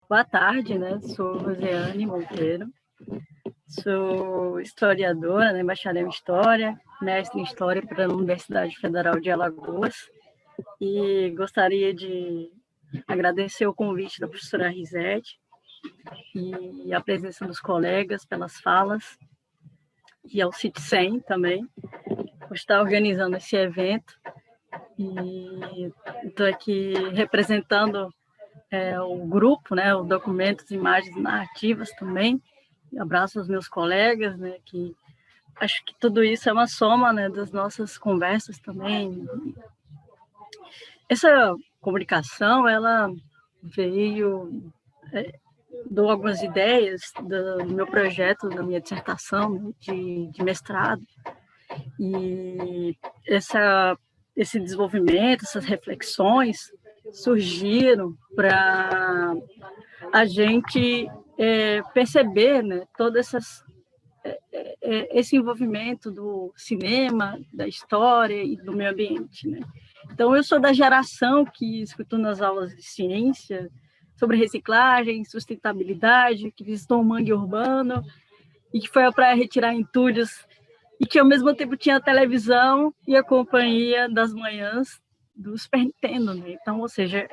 Boa tarde, né? Sou Rosiane Monteiro, sou historiadora, né? Bacharel em História, mestre em História pela Universidade Federal de Alagoas e gostaria de agradecer o convite da professora Risete e a presença dos colegas pelas falas e ao CIT-100 também, por estar organizando esse evento. E estou aqui representando o grupo, né, o Documentos, Imagens Narrativas também. Abraço aos meus colegas, né, que acho que tudo isso é uma soma, né, das nossas conversas também. Essa comunicação, ela veio, dou algumas ideias do meu projeto, da minha dissertação de mestrado, e esse desenvolvimento, essas reflexões surgiram para a gente perceber, né, todas esse envolvimento do cinema, da história e do meio ambiente, né? Então, eu sou da geração que escutou nas aulas de ciência sobre reciclagem, sustentabilidade, que visitou o mangue urbano e que foi à praia retirar entulhos e que, ao mesmo tempo, tinha a televisão e a companhia das manhãs do Super Nintendo, né? Então, ou seja,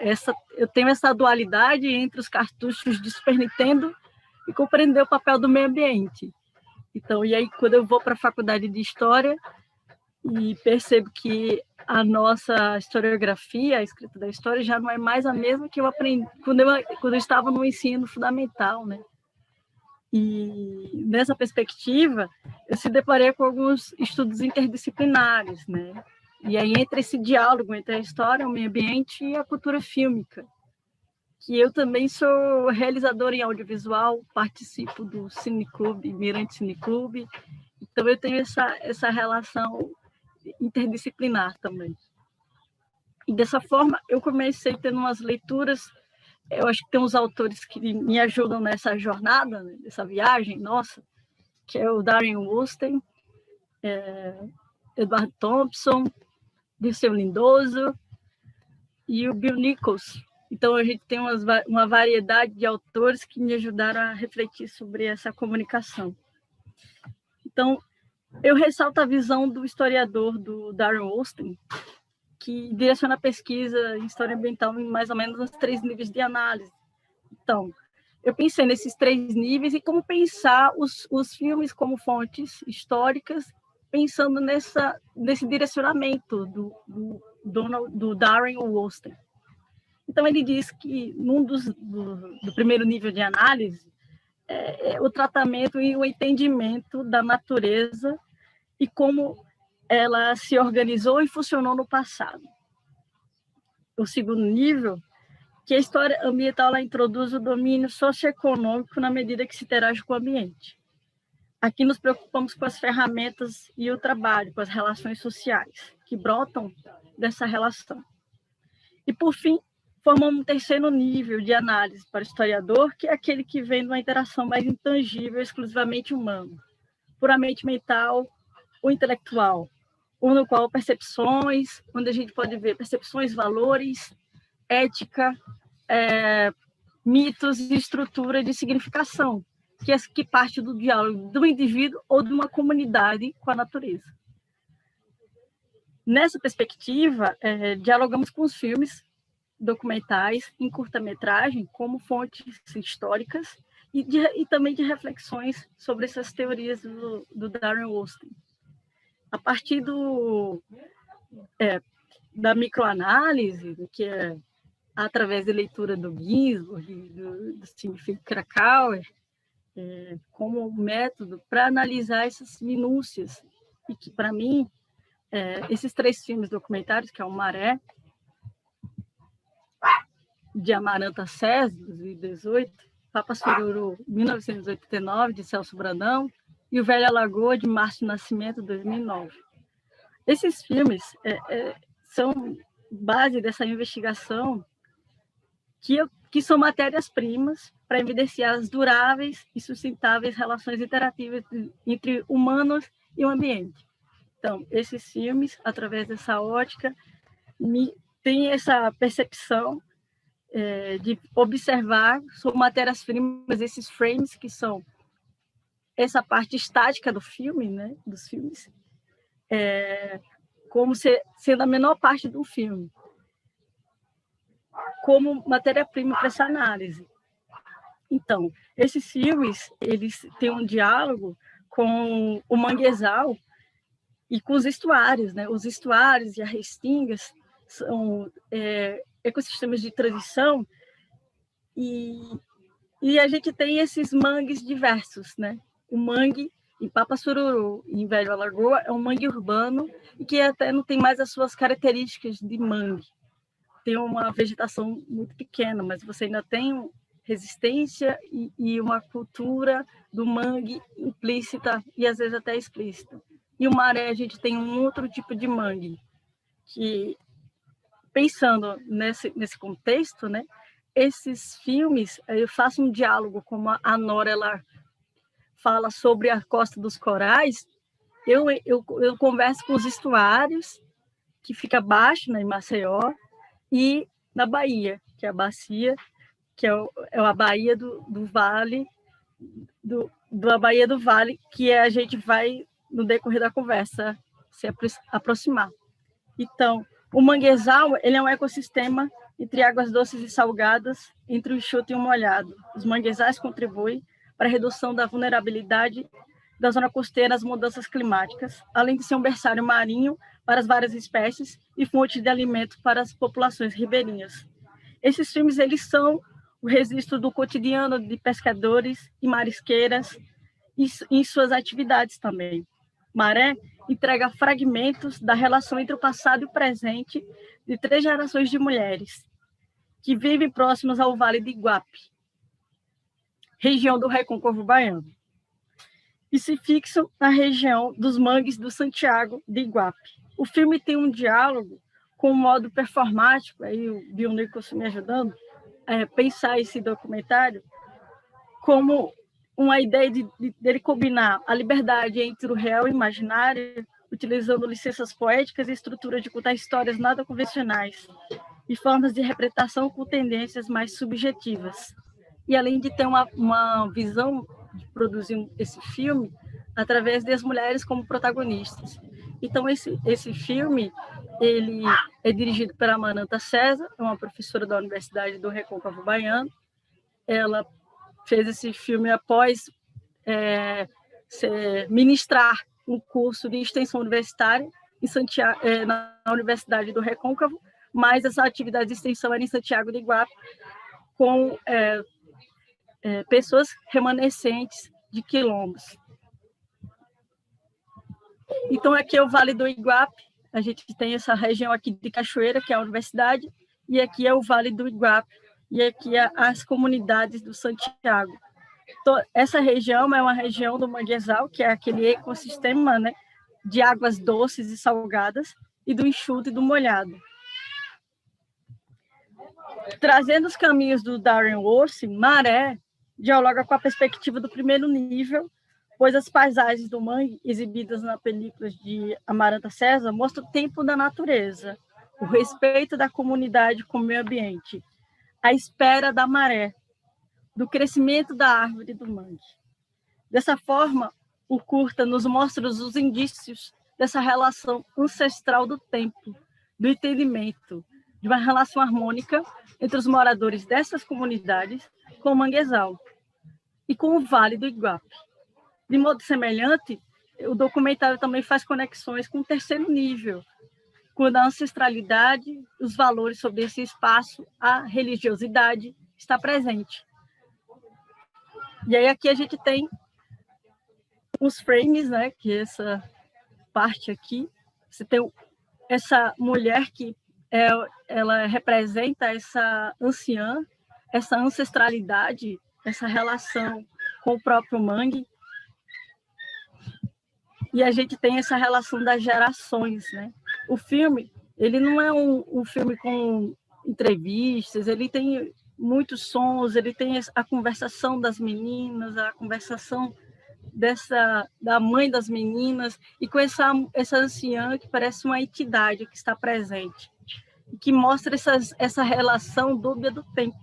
eu tenho essa dualidade entre os cartuchos de Super Nintendo e compreender o papel do meio ambiente. Então, e aí, quando eu vou para a faculdade de História e percebo que a nossa historiografia, a escrita da história, já não é mais a mesma que eu aprendi quando eu estava no ensino fundamental, né? E nessa perspectiva, eu se deparei com alguns estudos interdisciplinares, né? E aí, entre esse diálogo entre a história, o meio ambiente e a cultura fílmica, que eu também sou realizadora em audiovisual, participo do Cineclube, Mirante Cineclube, então eu tenho essa relação interdisciplinar também. E dessa forma, eu comecei tendo umas leituras, eu acho que tem uns autores que me ajudam nessa jornada, né, nessa viagem nossa, que é o Darren Wolsten, Edward Thompson, Dirceu Lindoso e o Bill Nichols. Então, a gente tem uma variedade de autores que me ajudaram a refletir sobre essa comunicação. Então, eu ressalto a visão do historiador, do Darren Wolsten, que direciona a pesquisa em história ambiental em mais ou menos uns 3 níveis de análise. Então, eu pensei nesses 3 níveis e como pensar os filmes como fontes históricas, pensando nesse direcionamento do Darren Wolsten. Então, ele diz que do primeiro nível de análise, o tratamento e o entendimento da natureza e como ela se organizou e funcionou no passado. O segundo nível, que a história ambiental ela introduz o domínio socioeconômico na medida que se interage com o ambiente. Aqui nos preocupamos com as ferramentas e o trabalho, com as relações sociais, que brotam dessa relação. E, por fim, formamos um terceiro nível de análise para o historiador, que é aquele que vem de uma interação mais intangível, exclusivamente humana, puramente mental ou intelectual, no qual percepções, onde a gente pode ver percepções, valores, ética, mitos e estrutura de significação, que parte do diálogo do indivíduo ou de uma comunidade com a natureza. Nessa perspectiva, dialogamos com os filmes documentais em curta-metragem como fontes históricas e também de reflexões sobre essas teorias do Darren Wolsten. A partir da microanálise, que é através da leitura do Ginsburg, do Timothy Krakauer, como método para analisar essas minúcias, e que, para mim, esses 3 filmes documentários, que é o Maré, de Amaranta César, 2018, Papa Sururu, 1989, de Celso Brandão, e O Velho Alagoa, de Márcio Nascimento, 2009. Esses filmes são base dessa investigação que são matérias-primas para evidenciar as duráveis e sustentáveis relações interativas entre humanos e o ambiente. Então, esses filmes, através dessa ótica, têm essa percepção de observar sobre matérias-primas, esses frames que são essa parte estática do filme, né, dos filmes, como sendo a menor parte do filme, como matéria-prima para essa análise. Então, esses filmes, eles têm um diálogo com o manguezal e com os estuários, né? Os estuários e as restingas são ecossistemas de transição e a gente tem esses mangues diversos, né? O mangue em Papasururu, em Velho Alagoa, é um mangue urbano e que até não tem mais as suas características de mangue. Tem uma vegetação muito pequena, mas você ainda tem resistência e uma cultura do mangue implícita e às vezes até explícita. E o maré, a gente tem um outro tipo de mangue, que, pensando nesse contexto, né, esses filmes, eu faço um diálogo, como a Nora ela fala sobre a Costa dos Corais, eu converso com os estuários, que fica abaixo, né, em Maceió, e na Bahia, que é a bacia, que é a Baía do Vale, da Baía do Vale, que a gente vai, no decorrer da conversa, se aproximar. Então, o manguezal, ele é um ecossistema entre águas doces e salgadas, entre o enxuto e o molhado. Os manguezais contribuem para a redução da vulnerabilidade da zona costeira às mudanças climáticas, além de ser um berçário marinho para as várias espécies e fonte de alimento para as populações ribeirinhas. Esses filmes, eles são o registro do cotidiano de pescadores e marisqueiras e em suas atividades também. Maré entrega fragmentos da relação entre o passado e o presente de 3 gerações de mulheres que vivem próximas ao Vale do Iguape, região do Recôncavo Baiano, e se fixam na região dos mangues do Santiago de Iguape. O filme tem um diálogo com um modo performático, aí o Bill Nicholson me ajudando a pensar esse documentário, como uma ideia dele combinar a liberdade entre o real e o imaginário, utilizando licenças poéticas e estruturas de contar histórias nada convencionais, e formas de interpretação com tendências mais subjetivas. E além de ter uma visão de produzir esse filme através das mulheres como protagonistas. Então, esse filme, ele é dirigido pela Amaranta César, uma professora da Universidade do Recôncavo Baiano. Ela fez esse filme após ministrar um curso de extensão universitária em Santiago, na Universidade do Recôncavo, mas essa atividade de extensão era em Santiago de Iguape, com pessoas remanescentes de quilombos. Então, aqui é o Vale do Iguape, a gente tem essa região aqui de Cachoeira, que é a universidade, e aqui é o Vale do Iguape, e aqui é as comunidades do Santiago. Então, essa região é uma região do manguezal, que é aquele ecossistema, né, de águas doces e salgadas, e do enxuto e do molhado. Trazendo os caminhos do Darren Worth, Maré dialoga com a perspectiva do primeiro nível, pois as paisagens do mangue, exibidas na película de Amaranta César, mostram o tempo da natureza, o respeito da comunidade com o meio ambiente, a espera da maré, do crescimento da árvore do mangue. Dessa forma, o curta nos mostra os indícios dessa relação ancestral do tempo, do entendimento, de uma relação harmônica entre os moradores dessas comunidades com o manguezal e com o Vale do Iguape. De modo semelhante, o documentário também faz conexões com o terceiro nível, quando a ancestralidade, os valores sobre esse espaço, a religiosidade está presente. E aí aqui a gente tem os frames, né, que essa parte aqui, você tem essa mulher que ela representa essa anciã, essa ancestralidade, essa relação com o próprio mangue. E a gente tem essa relação das gerações, né? O filme, ele não é um filme com entrevistas, ele tem muitos sons, ele tem a conversação das meninas, a conversação da mãe das meninas, e com essa anciã que parece uma entidade que está presente. que mostra essa relação dúbia do tempo,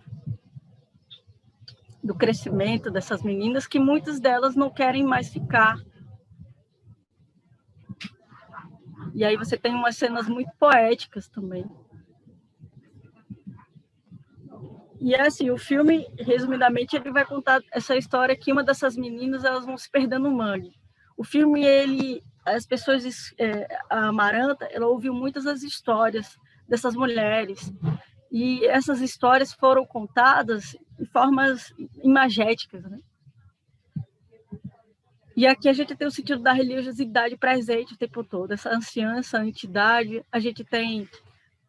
do crescimento dessas meninas, que muitas delas não querem mais ficar. E aí você tem umas cenas muito poéticas também. E assim, o filme, resumidamente, ele vai contar essa história que uma dessas meninas, elas vão se perdendo no mangue. O filme, as pessoas, a Amaranta, ela ouviu muitas das histórias dessas mulheres, e essas histórias foram contadas de formas imagéticas, né? E aqui a gente tem o sentido da religiosidade presente o tempo todo, essa anciã, essa entidade, a gente tem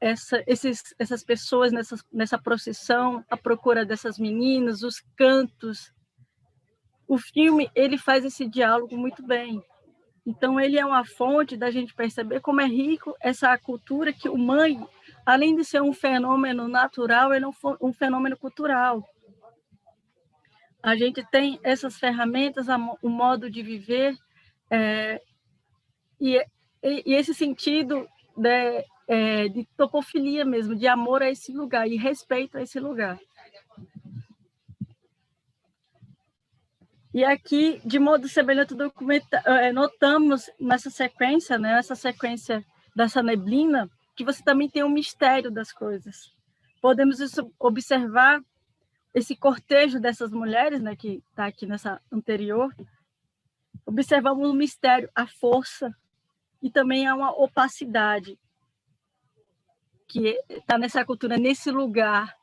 essas pessoas nessa procissão, a procura dessas meninas, os cantos. O filme, ele faz esse diálogo muito bem. Então, ele é uma fonte da gente perceber como é rico essa cultura, que o mangue, além de ser um fenômeno natural, ele é um fenômeno cultural. A gente tem essas ferramentas, o modo de viver, e esse sentido de topofilia mesmo, de amor a esse lugar e respeito a esse lugar. E aqui, de modo semelhante, notamos nessa sequência, né, essa sequência dessa neblina, que você também tem um mistério das coisas. Podemos observar esse cortejo dessas mulheres, né, que está aqui nessa anterior. Observamos o mistério, a força, e também há uma opacidade que está nessa cultura, nesse lugar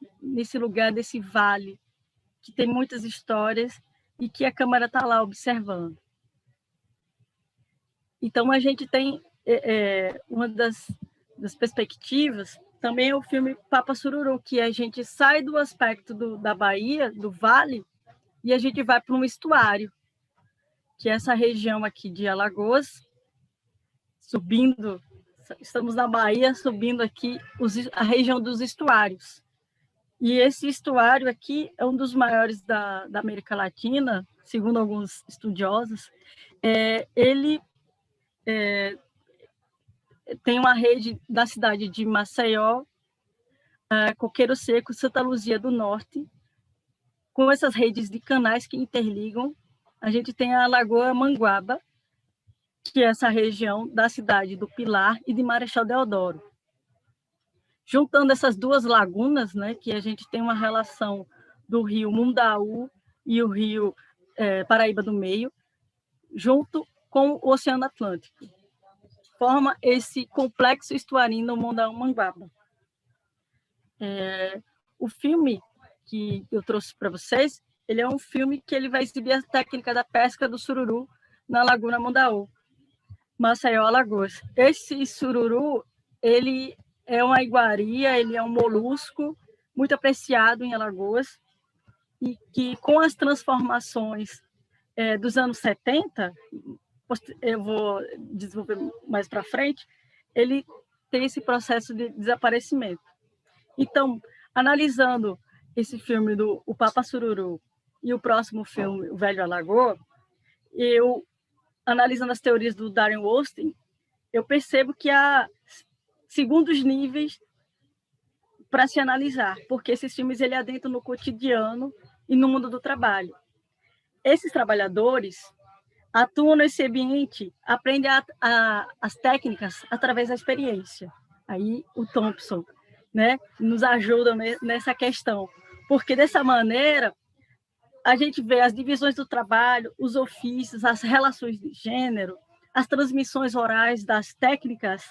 desse vale, que tem muitas histórias e que a câmera está lá observando. Então, a gente tem uma das perspectivas, também é o filme Papa Sururu, que a gente sai do aspecto da Bahia, do vale, e a gente vai para um estuário, que é essa região aqui de Alagoas, subindo, estamos na Bahia, subindo aqui a região dos estuários. E esse estuário aqui é um dos maiores da América Latina, segundo alguns estudiosos. Ele tem uma rede da cidade de Maceió, Coqueiro Seco, Santa Luzia do Norte, com essas redes de canais que interligam. A gente tem a Lagoa Manguaba, que é essa região da cidade do Pilar e de Marechal Deodoro. Juntando essas duas lagunas, né, que a gente tem uma relação do rio Mundaú e o rio Paraíba do Meio, junto com o Oceano Atlântico. Forma esse complexo estuarino Mundaú-Manguaba. O filme que eu trouxe para vocês, ele é um filme que ele vai exibir a técnica da pesca do sururu na Laguna Mundaú, Maceió, Alagoas. Esse sururu, ele é uma iguaria, ele é um molusco muito apreciado em Alagoas e que, com as transformações dos anos 70, eu vou desenvolver mais para frente, ele tem esse processo de desaparecimento. Então, analisando esse filme do O Papa Sururu e o próximo filme, O Velho Alagoa, eu, analisando as teorias do Darren Wolstein, eu percebo que há segundos níveis para se analisar, porque esses filmes ele adentram no cotidiano e no mundo do trabalho. Esses trabalhadores atuam nesse ambiente, aprendem as técnicas através da experiência. Aí o Thompson, né, nos ajuda nessa questão, porque dessa maneira a gente vê as divisões do trabalho, os ofícios, as relações de gênero, as transmissões orais das técnicas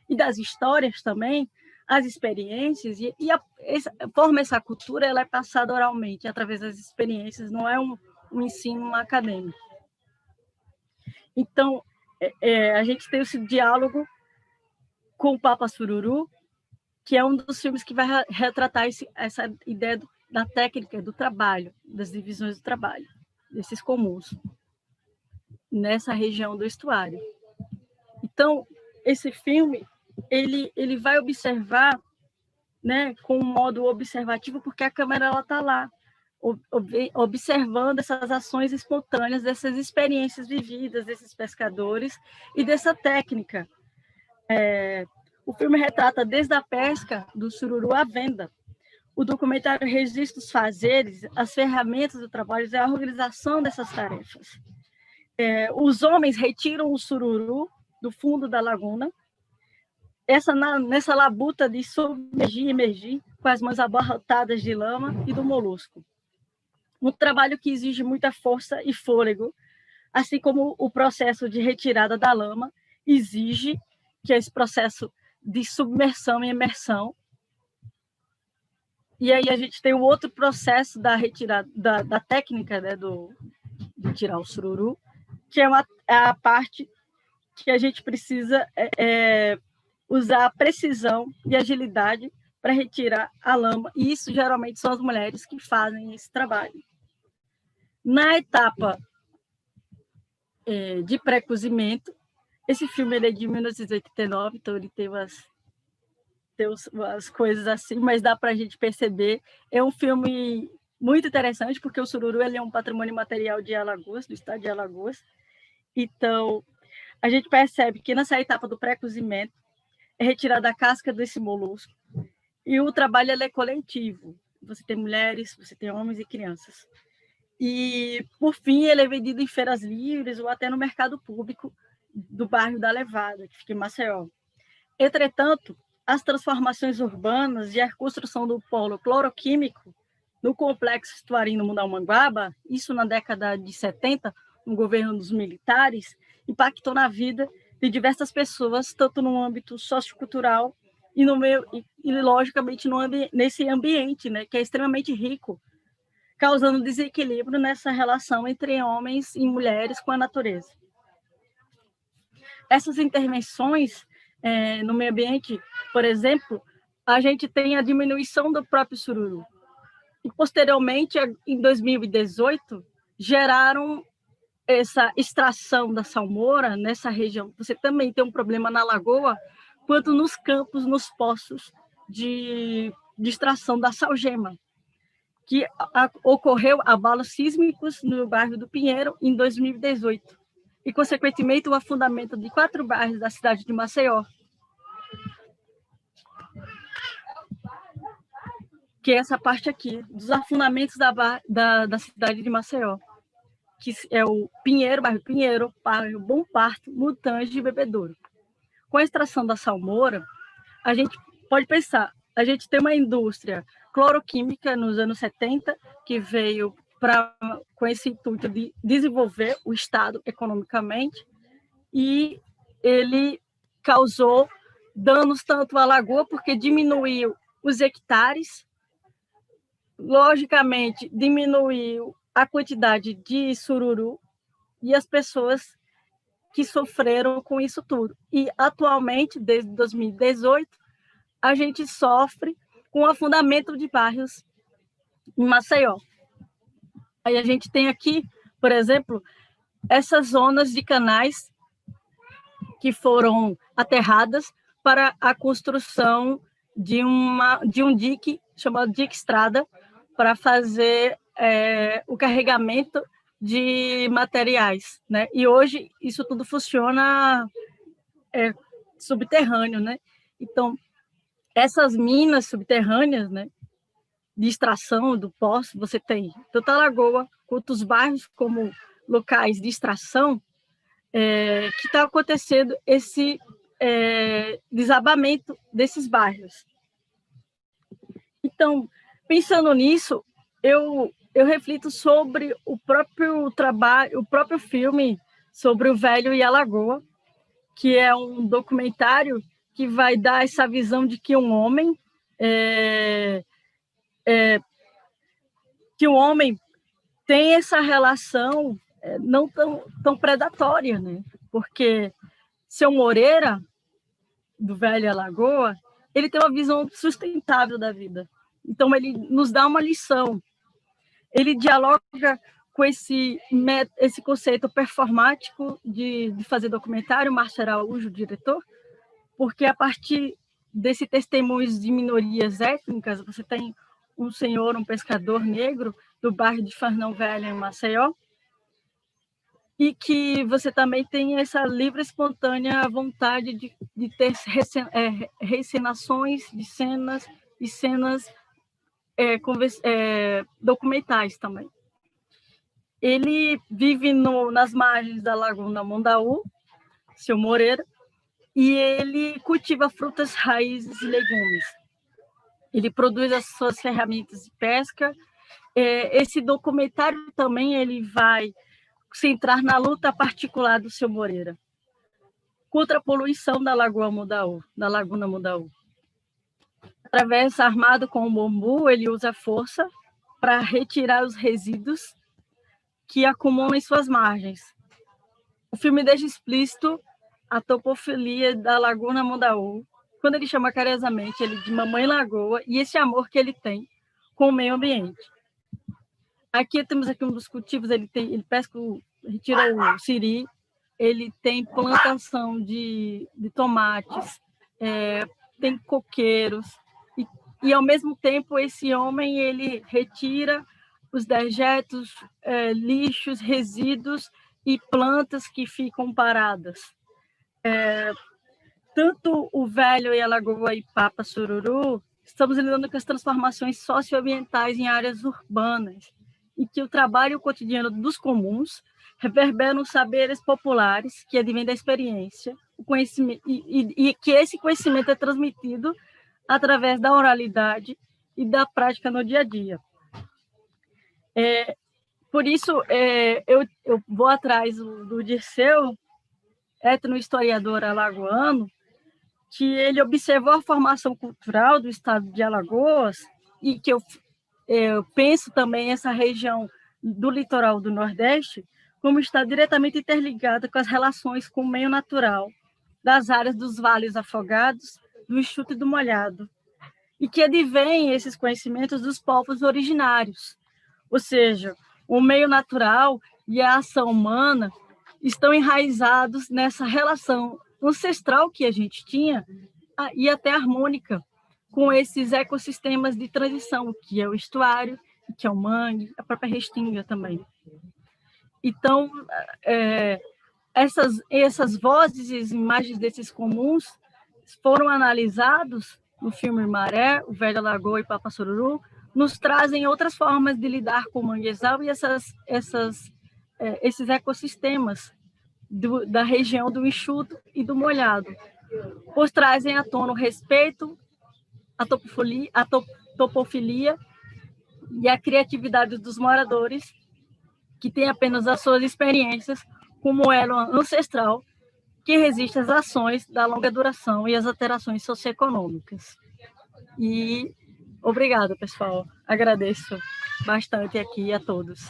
e das histórias também, as experiências, forma essa cultura, ela é passada oralmente, através das experiências, não é um ensino acadêmico. Então, a gente tem esse diálogo com o Papa Sururu, que é um dos filmes que vai retratar essa ideia da técnica do trabalho, das divisões do trabalho, desses comuns, nessa região do estuário. Então, esse filme, ele vai observar, né, com um modo observativo, porque a câmera está lá, observando essas ações espontâneas, dessas experiências vividas desses pescadores e dessa técnica. O filme retrata desde a pesca do sururu à venda. O documentário registra os fazeres, as ferramentas do trabalho e a organização dessas tarefas. Os homens retiram o sururu do fundo da laguna, nessa labuta de submergir e emergir, com as mãos abarrotadas de lama e do molusco. Um trabalho que exige muita força e fôlego, assim como o processo de retirada da lama exige, que é esse processo de submersão e imersão. E aí a gente tem o outro processo da retirada, da técnica, né, de tirar o sururu, que é a parte que a gente precisa usar precisão e agilidade para retirar a lama, e isso geralmente são as mulheres que fazem esse trabalho. Na etapa de pré-cozimento, esse filme é de 1989, então ele tem umas coisas assim, mas dá para a gente perceber. É um filme muito interessante, porque o sururu ele é um patrimônio material de Alagoas, do estado de Alagoas. Então, a gente percebe que nessa etapa do pré-cozimento é retirada a casca desse molusco, e o trabalho é coletivo. Você tem mulheres, você tem homens e crianças. E, por fim, ele é vendido em feiras livres ou até no mercado público do bairro da Levada, que fica em Maceió. Entretanto, as transformações urbanas e a construção do polo cloroquímico no complexo estuarino Mundamonguaba, isso na década de 70, no governo dos militares, impactou na vida de diversas pessoas, tanto no âmbito sociocultural e, logicamente, nesse ambiente, né, que é extremamente rico, causando desequilíbrio nessa relação entre homens e mulheres com a natureza. Essas intervenções no meio ambiente, por exemplo, a gente tem a diminuição do próprio sururu. E, posteriormente, em 2018, geraram essa extração da salmoura nessa região. Você também tem um problema na lagoa, quanto nos campos, nos poços de extração da salgema, que ocorreu abalos sísmicos no bairro do Pinheiro em 2018, e, consequentemente, o afundamento de 4 bairros da cidade de Maceió, que é essa parte aqui, dos afundamentos da cidade de Maceió, que é o Pinheiro, bairro Bom Parto, Mutange e Bebedouro. Com a extração da salmoura, a gente pode pensar, a gente tem uma indústria cloroquímica nos anos 70, que veio com esse intuito de desenvolver o Estado economicamente, e ele causou danos tanto à lagoa, porque diminuiu os hectares, logicamente diminuiu a quantidade de sururu e as pessoas que sofreram com isso tudo. E, atualmente, desde 2018, a gente sofre com o afundamento de bairros em Maceió. Aí a gente tem aqui, por exemplo, essas zonas de canais que foram aterradas para a construção de um dique, chamado dique estrada, para fazer o carregamento de materiais, né? E hoje isso tudo funciona subterrâneo, né? Então, essas minas subterrâneas, né, de extração do poço, você tem tanto a lagoa quanto os bairros como locais de extração, que está acontecendo esse desabamento desses bairros. Então, pensando nisso, eu reflito sobre o próprio trabalho, o próprio filme sobre o Velho e a Lagoa, que é um documentário que vai dar essa visão de que um homem tem essa relação não tão predatória, né? Porque Seu Moreira, do Velho e a Lagoa, ele tem uma visão sustentável da vida. Então, ele nos dá uma lição. Ele dialoga com esse conceito performático de fazer documentário, Márcio Araújo, o diretor, porque a partir desse testemunhos de minorias étnicas, você tem um senhor, um pescador negro, do bairro de Fernão Velho, em Maceió, e que você também tem essa livre, espontânea vontade de ter reencenações de cenas e cenas documentais também. Ele vive nas margens da Laguna Mundaú, seu Moreira, e ele cultiva frutas, raízes e legumes. Ele produz as suas ferramentas de pesca. Esse documentário também ele vai centrar na luta particular do seu Moreira contra a poluição da Laguna Mundaú. Através, armado com o bambu, ele usa a força para retirar os resíduos que acumulam em suas margens. O filme deixa explícito a topofilia da Laguna Mundaú, quando ele chama carinhosamente ele de Mamãe Lagoa, e esse amor que ele tem com o meio ambiente. Aqui temos um dos cultivos, ele pesca, retira o siri, ele tem plantação de tomates, tem coqueiros, e ao mesmo tempo esse homem ele retira os dejetos, lixos, resíduos e plantas que ficam paradas. Tanto o Velho e a Lagoa Ipapa Sururu, estamos lidando com as transformações socioambientais em áreas urbanas, e que o trabalho cotidiano dos comuns reverberam saberes populares que advêm da experiência, o conhecimento, e que esse conhecimento é transmitido através da oralidade e da prática no dia a dia. Por isso, eu vou atrás do Dirceu, etnohistoriador alagoano, que ele observou a formação cultural do estado de Alagoas e que eu penso também essa região do litoral do Nordeste como está diretamente interligada com as relações com o meio natural das áreas dos vales afogados, do enxuto e do molhado, e que advém esses conhecimentos dos povos originários, ou seja, o meio natural e a ação humana estão enraizados nessa relação ancestral que a gente tinha e até harmônica com esses ecossistemas de transição, que é o estuário, que é o mangue, a própria restinga também. Então, essas vozes e imagens desses comuns foram analisados no filme Maré, o Velho Lagoa e Papa Sururu, nos trazem outras formas de lidar com o manguezal e esses ecossistemas da região do enxuto e do molhado, pois trazem à tona o respeito, a topofilia e a criatividade dos moradores, que têm apenas as suas experiências como elo ancestral que resiste às ações da longa duração e às alterações socioeconômicas. E obrigada, pessoal. Agradeço bastante aqui a todos.